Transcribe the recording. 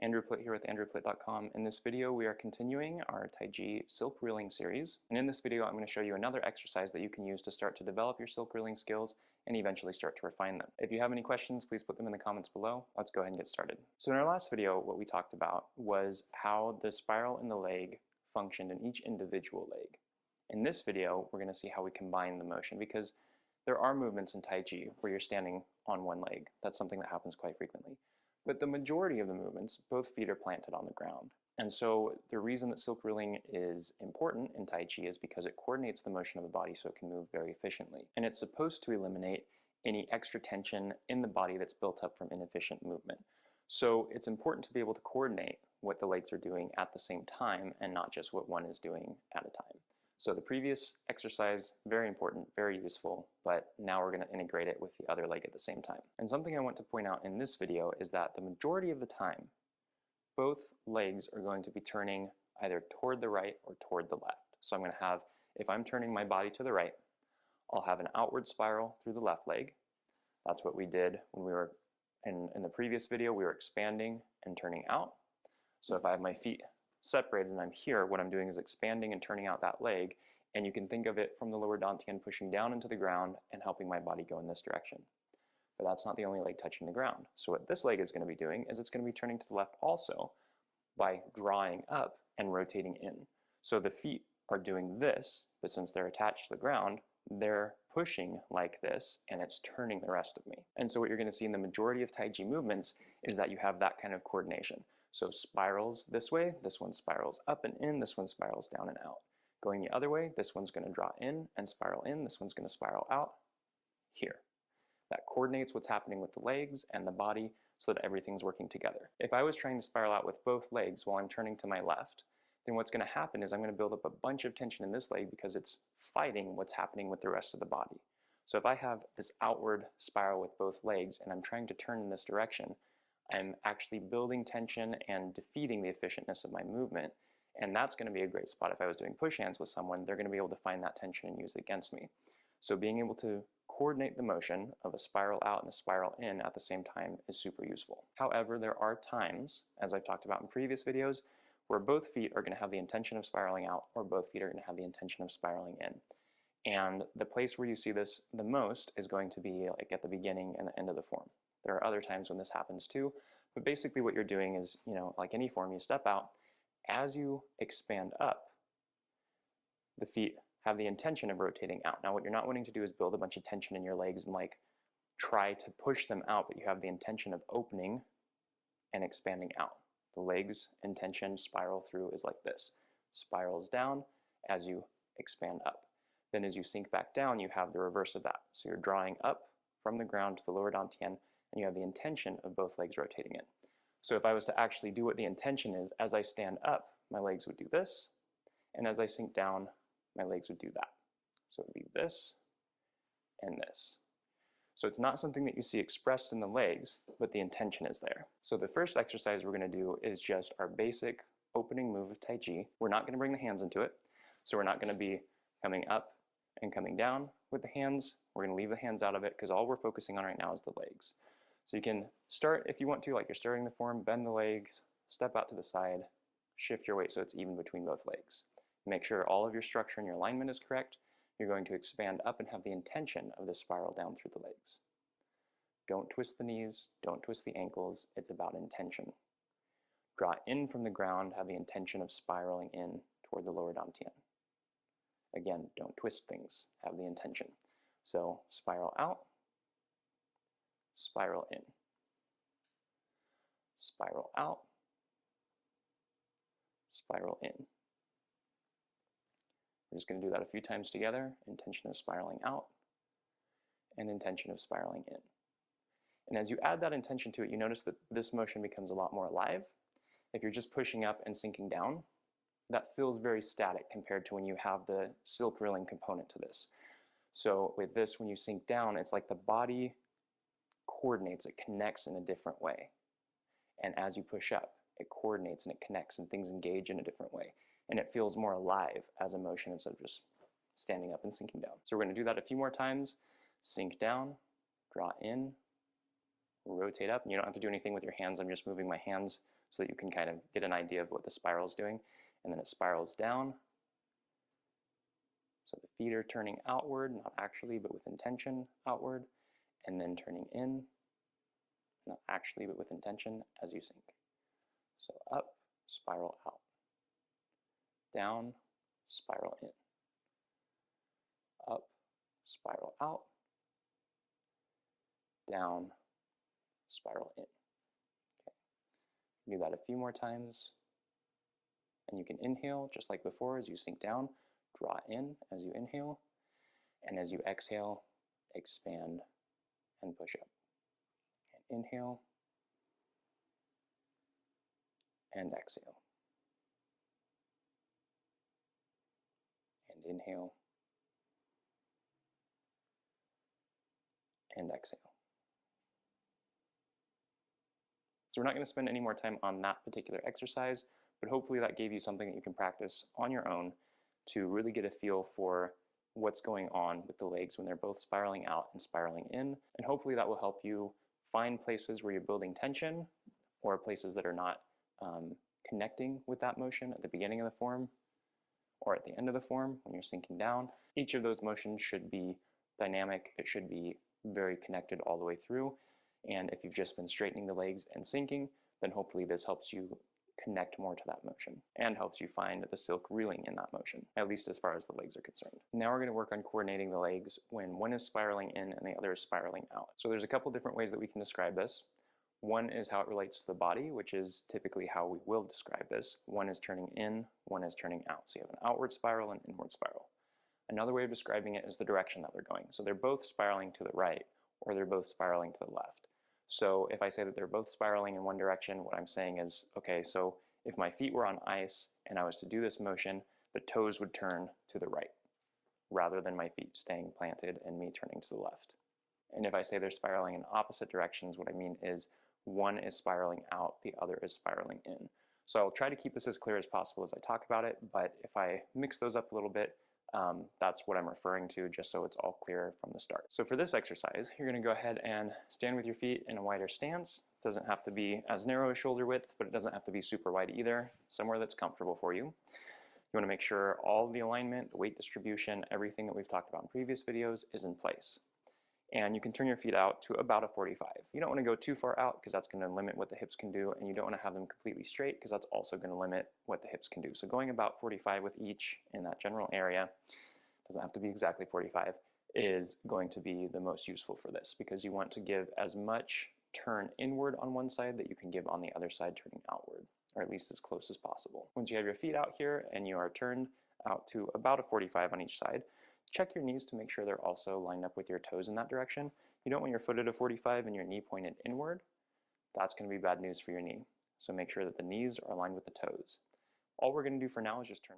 Andrew Plitt here with andrewplitt.com. In this video, we are continuing our Taiji silk reeling series. And in this video, I'm going to show you another exercise that you can use to start to develop your silk reeling skills and eventually start to refine them. If you have any questions, please put them in the comments below. Let's go ahead and get started. So in our last video, what we talked about was how the spiral in the leg functioned in each individual leg. In this video, we're going to see how we combine the motion, because there are movements in Taiji where you're standing on one leg. That's something that happens quite frequently. But the majority of the movements, both feet are planted on the ground. And so the reason that silk reeling is important in Tai Chi is because it coordinates the motion of the body so it can move very efficiently. And it's supposed to eliminate any extra tension in the body that's built up from inefficient movement. So it's important to be able to coordinate what the legs are doing at the same time and not just what one is doing at a time. So the previous exercise, very important, very useful, but now we're going to integrate it with the other leg at the same time. And something I want to point out in this video is that the majority of the time, both legs are going to be turning either toward the right or toward the left. So I'm going to have, if I'm turning my body to the right, I'll have an outward spiral through the left leg. That's what we did when we were in the previous video. We were expanding and turning out. So if I have my feet separated and I'm here, what I'm doing is expanding and turning out that leg, and you can think of it from the lower dantian pushing down into the ground and helping my body go in this direction. But that's not the only leg touching the ground. So what this leg is going to be doing is it's going to be turning to the left also by drawing up and rotating in. So the feet are doing this, but since they're attached to the ground, they're pushing like this, and it's turning the rest of me. And so what you're going to see in the majority of Taiji movements is that you have that kind of coordination. So spirals this way, this one spirals up and in, this one spirals down and out. Going the other way, this one's going to draw in and spiral in, this one's going to spiral out here. That coordinates what's happening with the legs and the body so that everything's working together. If I was trying to spiral out with both legs while I'm turning to my left, then what's going to happen is I'm going to build up a bunch of tension in this leg because it's fighting what's happening with the rest of the body. So if I have this outward spiral with both legs and I'm trying to turn in this direction, I'm actually building tension and defeating the efficientness of my movement. And that's going to be a great spot. If I was doing push hands with someone, they're going to be able to find that tension and use it against me. So being able to coordinate the motion of a spiral out and a spiral in at the same time is super useful. However, there are times, as I've talked about in previous videos, where both feet are going to have the intention of spiraling out or both feet are going to have the intention of spiraling in. And the place where you see this the most is going to be like at the beginning and the end of the form. There are other times when this happens too, but basically what you're doing is, like any form, you step out. As you expand up, the feet have the intention of rotating out. Now what you're not wanting to do is build a bunch of tension in your legs and like try to push them out, but you have the intention of opening and expanding out. The legs intention spiral through is like this. Spirals down as you expand up. Then as you sink back down, you have the reverse of that. So you're drawing up from the ground to the lower dantian, and you have the intention of both legs rotating in. So if I was to actually do what the intention is, as I stand up, my legs would do this, and as I sink down, my legs would do that. So it would be this and this. So it's not something that you see expressed in the legs, but the intention is there. So the first exercise we're going to do is just our basic opening move of Tai Chi. We're not going to bring the hands into it, so we're not going to be coming up and coming down with the hands. We're going to leave the hands out of it because all we're focusing on right now is the legs. So you can start, if you want to, like you're starting the form, bend the legs, step out to the side, shift your weight so it's even between both legs. Make sure all of your structure and your alignment is correct. You're going to expand up and have the intention of the spiral down through the legs. Don't twist the knees, don't twist the ankles, it's about intention. Draw in from the ground, have the intention of spiraling in toward the lower dantian. Again, don't twist things, have the intention. So spiral out, spiral in. Spiral out, spiral in. We're just going to do that a few times together. Intention of spiraling out and intention of spiraling in. And as you add that intention to it, you notice that this motion becomes a lot more alive. If you're just pushing up and sinking down, that feels very static compared to when you have the silk reeling component to this. So with this, when you sink down, it's like the body coordinates, it connects in a different way. And as you push up, it coordinates and it connects and things engage in a different way. And it feels more alive as a motion instead of just standing up and sinking down. So we're going to do that a few more times. Sink down, draw in, rotate up. And you don't have to do anything with your hands. I'm just moving my hands so that you can kind of get an idea of what the spiral is doing. And then it spirals down. So the feet are turning outward, not actually, but with intention outward, and then turning in, not actually, but with intention as you sink. So up, spiral out. Down, spiral in. Up, spiral out. Down, spiral in. Okay. Do that a few more times. And you can inhale just like before as you sink down. Draw in as you inhale. And as you exhale, expand and push up. And inhale. And exhale. And inhale. And exhale. So we're not going to spend any more time on that particular exercise, but hopefully that gave you something that you can practice on your own to really get a feel for what's going on with the legs when they're both spiraling out and spiraling in. And hopefully that will help you find places where you're building tension or places that are not connecting with that motion at the beginning of the form or at the end of the form when you're sinking down. Each of those motions should be dynamic. It should be very connected all the way through. And if you've just been straightening the legs and sinking, then hopefully this helps you connect more to that motion and helps you find the silk reeling in that motion, at least as far as the legs are concerned. Now we're going to work on coordinating the legs when one is spiraling in and the other is spiraling out. So there's a couple different ways that we can describe this. One is how it relates to the body, which is typically how we will describe this. One is turning in, one is turning out. So you have an outward spiral and inward spiral. Another way of describing it is the direction that they're going. So they're both spiraling to the right or they're both spiraling to the left. So if I say that they're both spiraling in one direction, what I'm saying is, okay, so if my feet were on ice and I was to do this motion, the toes would turn to the right rather than my feet staying planted and me turning to the left. And if I say they're spiraling in opposite directions, what I mean is one is spiraling out, the other is spiraling in. So I'll try to keep this as clear as possible as I talk about it, but if I mix those up a little bit, that's what I'm referring to, just so it's all clear from the start. So for this exercise, you're going to go ahead and stand with your feet in a wider stance. It doesn't have to be as narrow as shoulder width, but it doesn't have to be super wide either, somewhere that's comfortable for you. You want to make sure all of the alignment, the weight distribution, everything that we've talked about in previous videos is in place. And you can turn your feet out to about a 45. You don't want to go too far out because that's going to limit what the hips can do, and you don't want to have them completely straight because that's also going to limit what the hips can do. So going about 45 with each in that general area, doesn't have to be exactly 45, is going to be the most useful for this because you want to give as much turn inward on one side that you can give on the other side turning outward, or at least as close as possible. Once you have your feet out here and you are turned out to about a 45 on each side, check your knees to make sure they're also lined up with your toes in that direction. You don't want your foot at a 45 and your knee pointed inward. That's going to be bad news for your knee. So make sure that the knees are aligned with the toes. All we're going to do for now is just turn